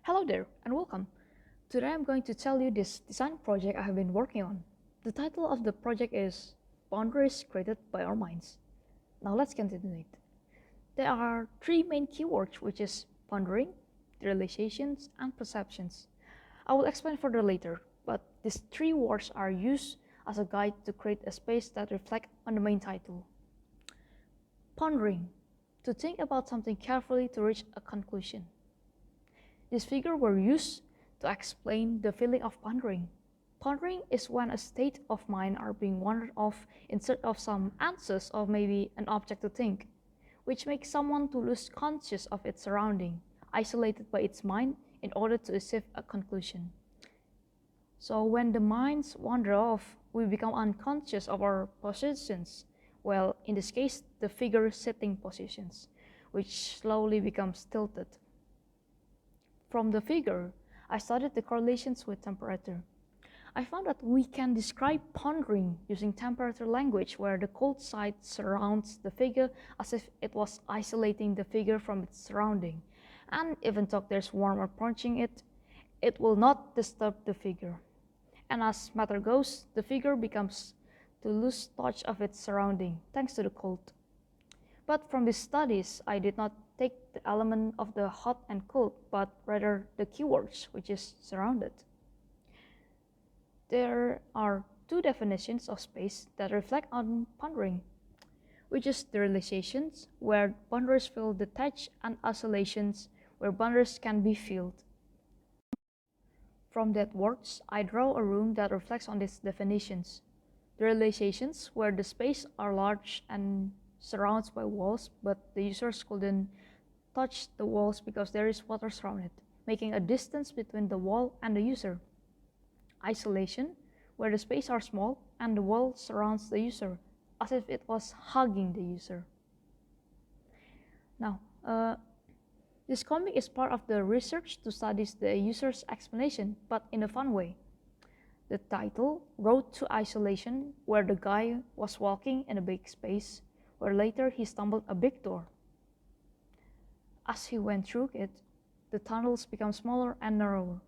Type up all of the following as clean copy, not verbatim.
Hello there and welcome. Today I'm going to tell you this design project I have been working on. The title of the project is Boundaries Created by Our Minds. Now let's continue it. There are three main keywords, which is pondering, realizations, and perceptions. I will explain further later, but these three words are used as a guide to create a space that reflects on the main title. Pondering, to think about something carefully to reach a conclusion. These figures were used to explain the feeling of pondering. Pondering is when a state of mind are being wandered off in search of some answers or maybe an object to think, which makes someone to lose conscious of its surrounding, isolated by its mind in order to achieve a conclusion. So when the minds wander off, we become unconscious of our positions. Well, in this case, the figure sitting positions, which slowly becomes tilted. From the figure, I studied the correlations with temperature. I found that we can describe pondering using temperature language, where the cold side surrounds the figure as if it was isolating the figure from its surrounding. And even though there's warm approaching it, it will not disturb the figure. And as matter goes, the figure becomes to lose touch of its surrounding thanks to the cold. But from these studies, I did not take the element of the hot and cold, but rather the keywords, which is surrounded. There are two definitions of space that reflect on pondering, which is the realizations, where boundaries feel detached, and isolations, where boundaries can be filled. From that words, I draw a room that reflects on these definitions. The realizations, where the space are large and surrounded by walls, but the users couldn't touch the walls because there is water surrounded, making a distance between the wall and the user. Isolation, where the spaces are small and the wall surrounds the user, as if it was hugging the user. Now, this comic is part of the research to study the user's explanation, but in a fun way. The title, Road to Isolation, where the guy was walking in a big space, where later he stumbled a big door. As he went through it, the tunnels become smaller and narrower,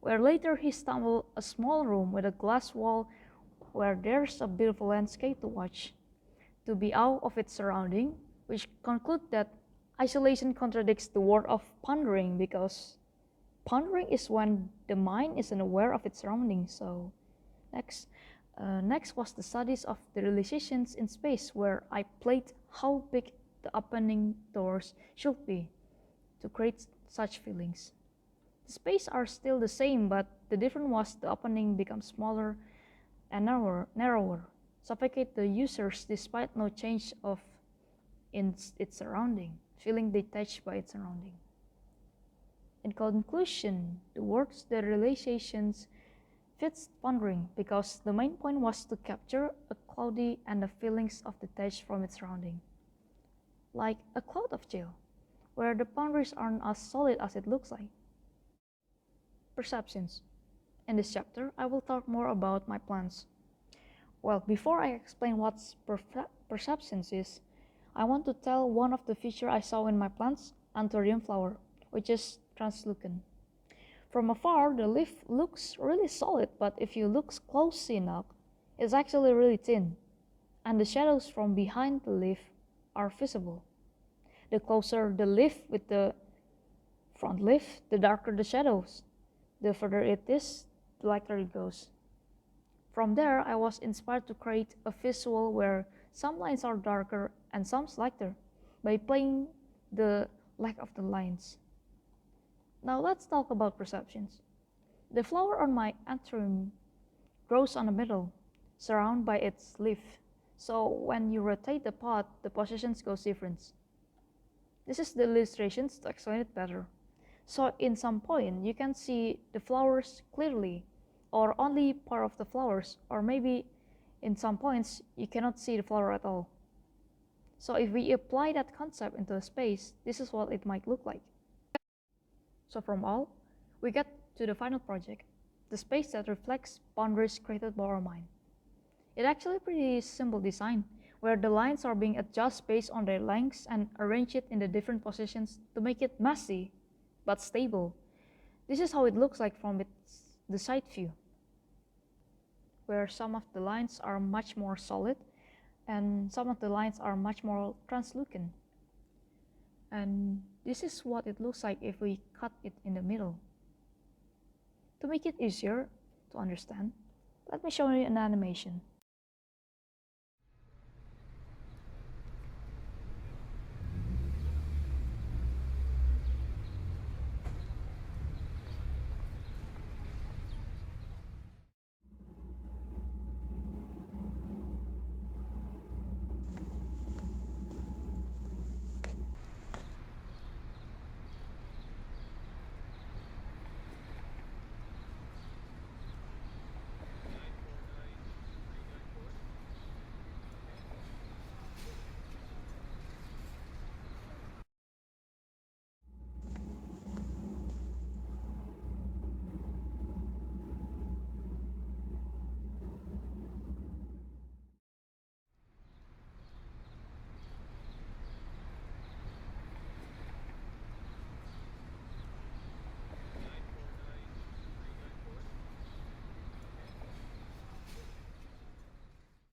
where later he stumbled a small room with a glass wall where there's a beautiful landscape to watch, to be out of its surrounding, which conclude that isolation contradicts the word of pondering, because pondering is when the mind is unaware of its surroundings. So next was the studies of the realizations in space, where I played how big the opening doors should be to create such feelings. The spaces are still the same, but the difference was the opening becomes smaller and narrower, suffocate the users despite no change of in its surrounding, feeling detached by its surrounding. In conclusion, the words, the realizations fits pondering because the main point was to capture a cloudy and the feelings of detached from its surrounding, like a cloud of gel, where the boundaries aren't as solid as it looks like. Perceptions. In this chapter, I will talk more about my plants. Well, before I explain what perceptions is, I want to tell one of the features I saw in my plants, Anthurium flower, which is translucent. From afar, the leaf looks really solid, but if you look closely enough, it's actually really thin, and the shadows from behind the leaf are visible. The closer the leaf with the front leaf, the darker the shadows. The further it is, the lighter it goes. From there, I was inspired to create a visual where some lines are darker and some lighter, by playing the lack of the lines. Now let's talk about perceptions. The flower on my anthurium grows on the middle, surrounded by its leaf. So when you rotate the pot, the positions go different. This is the illustrations to explain it better. So in some point, you can see the flowers clearly, or only part of the flowers, or maybe in some points, you cannot see the flower at all. So if we apply that concept into a space, this is what it might look like. So from all, we get to the final project, the space that reflects boundaries created by our mind. It's actually a pretty simple design, where the lines are being adjusted based on their lengths and arranged in the different positions to make it messy, but stable, This is how it looks like from the side view, where some of the lines are much more solid and some of the lines are much more translucent. And this is what it looks like if we cut it in the middle. To make it easier to understand, let me show you an animation.